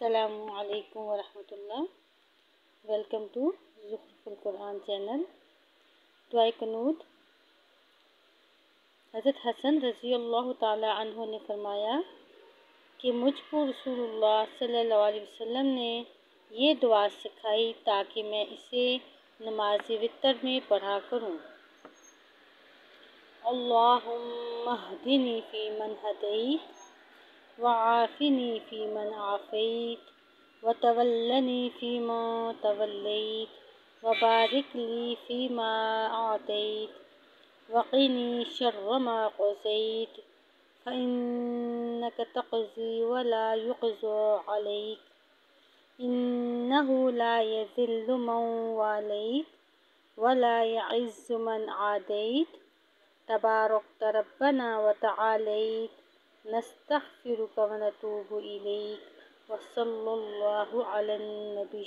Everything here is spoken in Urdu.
السلام علیکم ورحمۃ اللہ۔ ویلکم ٹو زخرف القرآن چینل۔ دعائے قنوت۔ حضرت حسن رضی اللہ تعالی عنہ نے فرمایا کہ مجھ کو رسول اللہ صلی اللہ علیہ وسلم نے یہ دعا سکھائی تاکہ میں اسے نماز وتر میں پڑھا کروں۔ اللہم اہدنی فیمن ہدیت وعافنی فیمن عافیت وتولنی فیما تولیت وبارک لی فیما اعطیت وقنی شر ما قضیت فإنک تقضی ولا یقضی علیک انہ لا یذل من والیت ولا یعز من عادیت تبارکت ربنا وتعالیت نستغفرک ونتوب الیک وصلی اللہ علی النبی۔